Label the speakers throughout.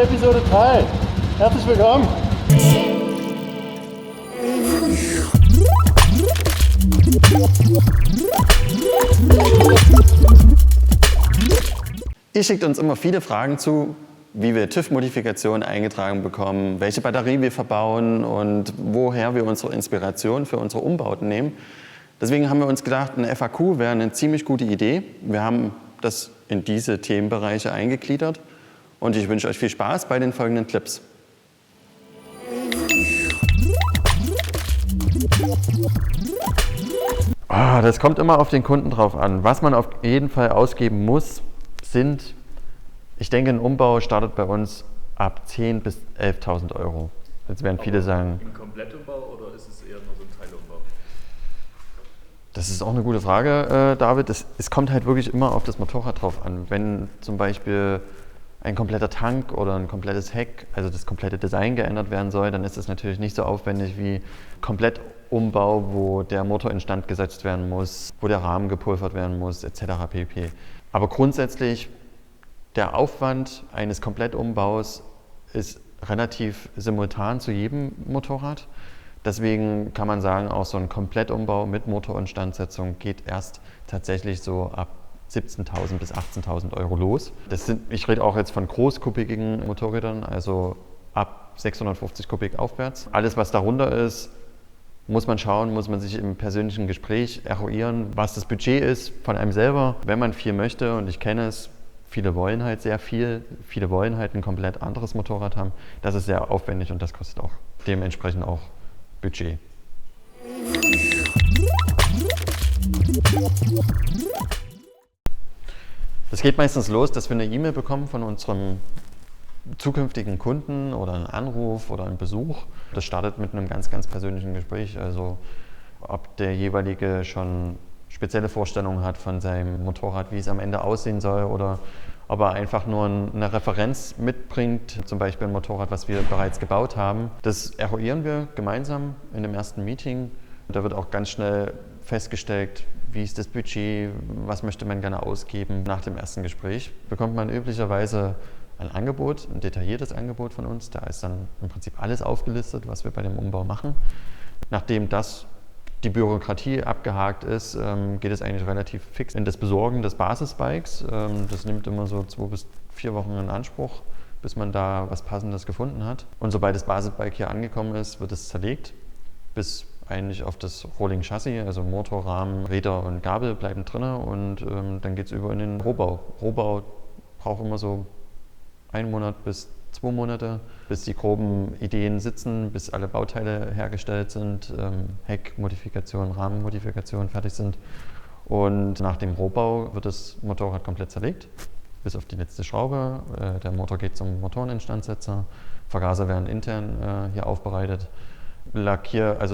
Speaker 1: Episode 3. Herzlich willkommen. Ihr schickt uns immer viele Fragen zu, wie wir TÜV-Modifikationen eingetragen bekommen, welche Batterie wir verbauen und woher wir unsere Inspiration für unsere Umbauten nehmen. Deswegen haben wir uns gedacht, ein FAQ wäre eine ziemlich gute Idee. Wir haben das in diese Themenbereiche eingegliedert und ich wünsche euch viel Spaß bei den folgenden Clips. Das kommt immer auf den Kunden drauf an. Was man auf jeden Fall ausgeben muss, sind, ich denke, ein Umbau startet bei uns ab 10.000 bis 11.000 Euro. Jetzt werden viele sagen...
Speaker 2: Ein Komplettumbau oder ist es eher nur so ein Teilumbau?
Speaker 1: Das ist auch eine gute Frage, David. Es kommt halt wirklich immer auf das Motorrad drauf an. Wenn zum Beispiel ein kompletter Tank oder ein komplettes Heck, also das komplette Design geändert werden soll, dann ist es natürlich nicht so aufwendig wie Komplettumbau, wo der Motor instand gesetzt werden muss, wo der Rahmen gepulvert werden muss, etc. pp. Aber grundsätzlich, der Aufwand eines Komplettumbaus ist relativ simultan zu jedem Motorrad. Deswegen kann man sagen, auch so ein Komplettumbau mit Motorinstandsetzung geht erst tatsächlich so ab 17.000 bis 18.000 Euro los. Ich rede auch jetzt von großkubigen Motorrädern, also ab 650 Kubik aufwärts. Alles, was darunter ist, muss man schauen, muss man sich im persönlichen Gespräch eruieren, was das Budget ist von einem selber. Wenn man viel möchte, und ich kenne es, viele wollen halt sehr viel, viele wollen halt ein komplett anderes Motorrad haben. Das ist sehr aufwendig und das kostet auch dementsprechend auch Budget. Das geht meistens los, dass wir eine E-Mail bekommen von unserem zukünftigen Kunden oder einen Anruf oder einen Besuch. Das startet mit einem ganz, ganz persönlichen Gespräch. Also ob der jeweilige schon spezielle Vorstellungen hat von seinem Motorrad, wie es am Ende aussehen soll oder ob er einfach nur eine Referenz mitbringt, zum Beispiel ein Motorrad, was wir bereits gebaut haben. Das eruieren wir gemeinsam in dem ersten Meeting. Da wird auch ganz schnell festgestellt, wie ist das Budget, was möchte man gerne ausgeben. Nach dem ersten Gespräch bekommt man üblicherweise ein Angebot, ein detailliertes Angebot von uns. Da ist dann im Prinzip alles aufgelistet, was wir bei dem Umbau machen. Nachdem die Bürokratie abgehakt ist, geht es eigentlich relativ fix in das Besorgen des Basisbikes. Das nimmt immer so 2 bis 4 Wochen in Anspruch, bis man da was Passendes gefunden hat. Und sobald das Basisbike hier angekommen ist, wird es zerlegt, bis eigentlich auf das Rolling Chassis, also Motor, Rahmen, Räder und Gabel bleiben drin und dann geht es über in den Rohbau. Rohbau braucht immer so 1 Monat bis 2 Monate, bis die groben Ideen sitzen, bis alle Bauteile hergestellt sind, Heckmodifikationen, Rahmenmodifikationen fertig sind. Und nach dem Rohbau wird das Motorrad komplett zerlegt, bis auf die letzte Schraube. Der Motor geht zum Motoreninstandsetzer, Vergaser werden intern hier aufbereitet.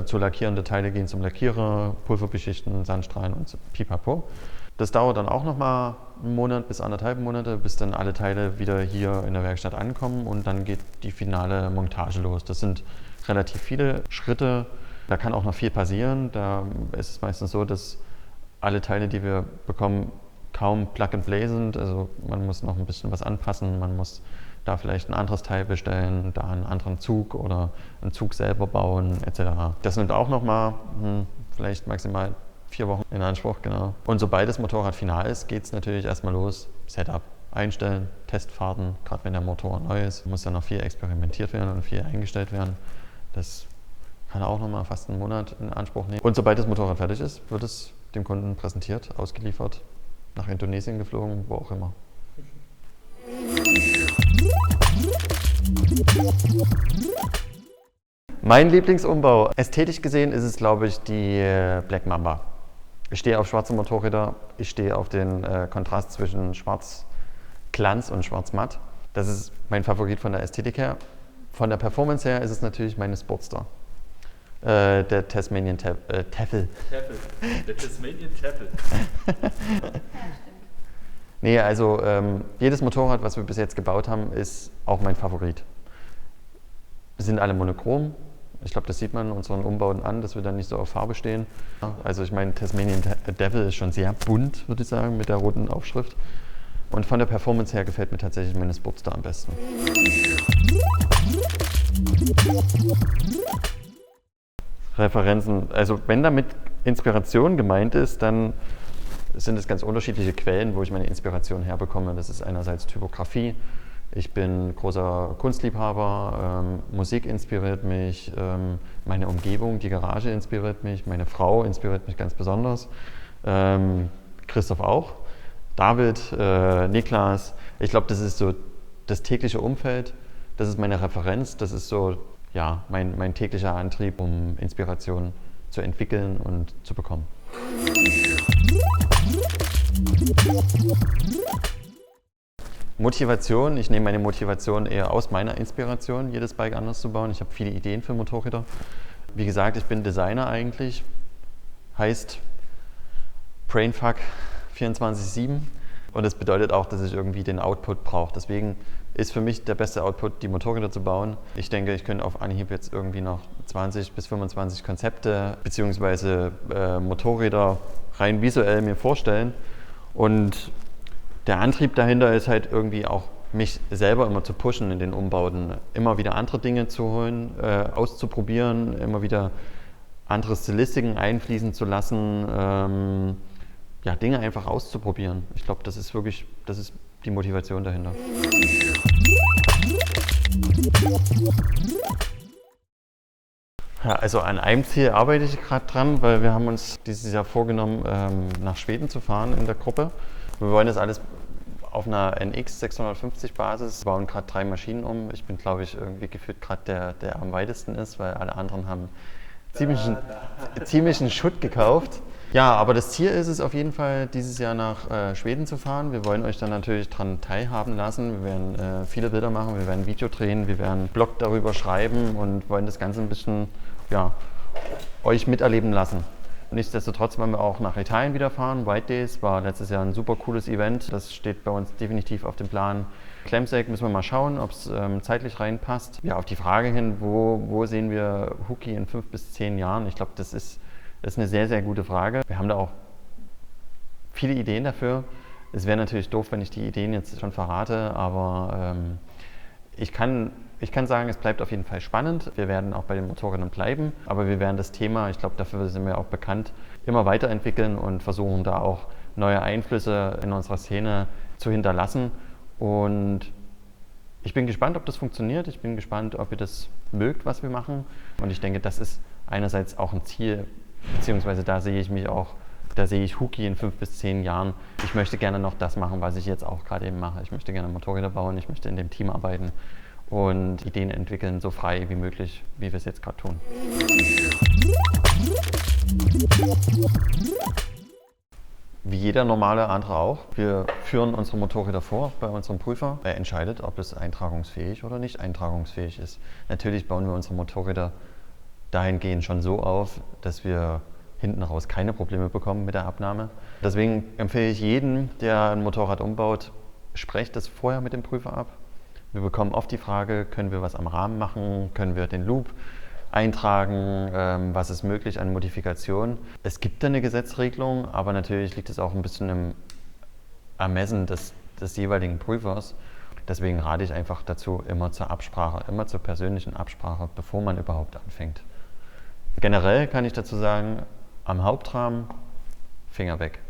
Speaker 1: Zu lackierende Teile gehen zum Lackierer, Pulverbeschichten, Sandstrahlen und Pipapo. Das dauert dann auch nochmal 1 Monat bis 1,5 Monate, bis dann alle Teile wieder hier in der Werkstatt ankommen und dann geht die finale Montage los. Das sind relativ viele Schritte, da kann auch noch viel passieren. Da ist es meistens so, dass alle Teile, die wir bekommen, kaum Plug-and-Play sind. Also man muss noch ein bisschen was anpassen, man muss da vielleicht ein anderes Teil bestellen, da einen anderen Zug oder einen Zug selber bauen etc. Das nimmt auch nochmal vielleicht maximal 4 Wochen in Anspruch, genau. Und sobald das Motorrad final ist, geht es natürlich erstmal los. Setup einstellen, Testfahrten, gerade wenn der Motor neu ist, muss ja noch viel experimentiert werden und viel eingestellt werden. Das kann auch nochmal fast 1 Monat in Anspruch nehmen. Und sobald das Motorrad fertig ist, wird es dem Kunden präsentiert, ausgeliefert, nach Indonesien geflogen, wo auch immer. Mein Lieblingsumbau. Ästhetisch gesehen ist es, glaube ich, die Black Mamba. Ich stehe auf schwarze Motorräder, ich stehe auf den Kontrast zwischen Schwarz-Glanz und Schwarz-Matt. Das ist mein Favorit von der Ästhetik her. Von der Performance her ist es natürlich meine Sportster. Der Tasmanian Taffel.
Speaker 2: Der Tasmanian Taffel.
Speaker 1: Nee, also jedes Motorrad, was wir bis jetzt gebaut haben, ist auch mein Favorit. Wir sind alle monochrom. Ich glaube, das sieht man unseren Umbauten an, dass wir dann nicht so auf Farbe stehen. Also ich meine, Tasmanian Devil ist schon sehr bunt, würde ich sagen, mit der roten Aufschrift. Und von der Performance her gefällt mir tatsächlich meine Sportster am besten. Referenzen, also wenn damit Inspiration gemeint ist, dann sind es ganz unterschiedliche Quellen, wo ich meine Inspiration herbekomme. Das ist einerseits Typografie. Ich bin großer Kunstliebhaber, Musik inspiriert mich, meine Umgebung, die Garage inspiriert mich, meine Frau inspiriert mich ganz besonders, Christoph auch, David, Niklas. Ich glaube, das ist so das tägliche Umfeld, das ist meine Referenz, das ist so ja, mein täglicher Antrieb, um Inspiration zu entwickeln und zu bekommen. Motivation, ich nehme meine Motivation eher aus meiner Inspiration, jedes Bike anders zu bauen. Ich habe viele Ideen für Motorräder. Wie gesagt, ich bin Designer eigentlich, heißt Brainfuck 24/7 und das bedeutet auch, dass ich irgendwie den Output brauche. Deswegen ist für mich der beste Output, die Motorräder zu bauen. Ich denke, ich könnte auf Anhieb jetzt irgendwie noch 20 bis 25 Konzepte bzw. Motorräder rein visuell mir vorstellen. Und der Antrieb dahinter ist halt irgendwie auch, mich selber immer zu pushen in den Umbauten, immer wieder andere Dinge zu holen, auszuprobieren, immer wieder andere Stilistiken einfließen zu lassen, ja, Dinge einfach auszuprobieren. Ich glaube, das ist wirklich, das ist die Motivation dahinter. Ja, also an einem Ziel arbeite ich gerade dran, weil wir haben uns dieses Jahr vorgenommen, nach Schweden zu fahren in der Gruppe. Wir wollen das alles auf einer NX 650 Basis, bauen gerade 3 Maschinen um. Ich bin, glaube ich, irgendwie gefühlt gerade der am weitesten ist, weil alle anderen haben ziemlichen Schutt gekauft. Ja, aber das Ziel ist es auf jeden Fall, dieses Jahr nach Schweden zu fahren. Wir wollen euch dann natürlich daran teilhaben lassen. Wir werden viele Bilder machen, wir werden ein Video drehen, wir werden einen Blog darüber schreiben und wollen das Ganze ein bisschen ja, euch miterleben lassen. Nichtsdestotrotz wollen wir auch nach Italien wieder fahren. White Days war letztes Jahr ein super cooles Event. Das steht bei uns definitiv auf dem Plan. Clamsack müssen wir mal schauen, ob es zeitlich reinpasst. Ja, auf die Frage hin, wo sehen wir Huki in 5 bis 10 Jahren? Ich glaube, das ist eine sehr, sehr gute Frage. Wir haben da auch viele Ideen dafür. Es wäre natürlich doof, wenn ich die Ideen jetzt schon verrate, aber ich kann sagen, es bleibt auf jeden Fall spannend. Wir werden auch bei den Motorrädern bleiben, aber wir werden das Thema, ich glaube, dafür sind wir auch bekannt, immer weiterentwickeln und versuchen da auch neue Einflüsse in unserer Szene zu hinterlassen. Und ich bin gespannt, ob das funktioniert. Ich bin gespannt, ob ihr das mögt, was wir machen. Und ich denke, das ist einerseits auch ein Ziel, beziehungsweise da sehe ich Huki in 5 bis 10 Jahren. Ich möchte gerne noch das machen, was ich jetzt auch gerade eben mache. Ich möchte gerne Motorräder bauen, ich möchte in dem Team arbeiten und Ideen entwickeln, so frei wie möglich, wie wir es jetzt gerade tun. Wie jeder normale andere auch. Wir führen unsere Motorräder vor bei unserem Prüfer. Er entscheidet, ob es eintragungsfähig oder nicht eintragungsfähig ist. Natürlich bauen wir unsere Motorräder dahingehend schon so auf, dass wir hinten raus keine Probleme bekommen mit der Abnahme. Deswegen empfehle ich jedem, der ein Motorrad umbaut, sprecht das vorher mit dem Prüfer ab. Wir bekommen oft die Frage, können wir was am Rahmen machen, können wir den Loop eintragen, was ist möglich an Modifikation. Es gibt da eine Gesetzregelung, aber natürlich liegt es auch ein bisschen im Ermessen des jeweiligen Prüfers. Deswegen rate ich einfach dazu, immer zur Absprache, immer zur persönlichen Absprache, bevor man überhaupt anfängt. Generell kann ich dazu sagen, am Hauptrahmen Finger weg.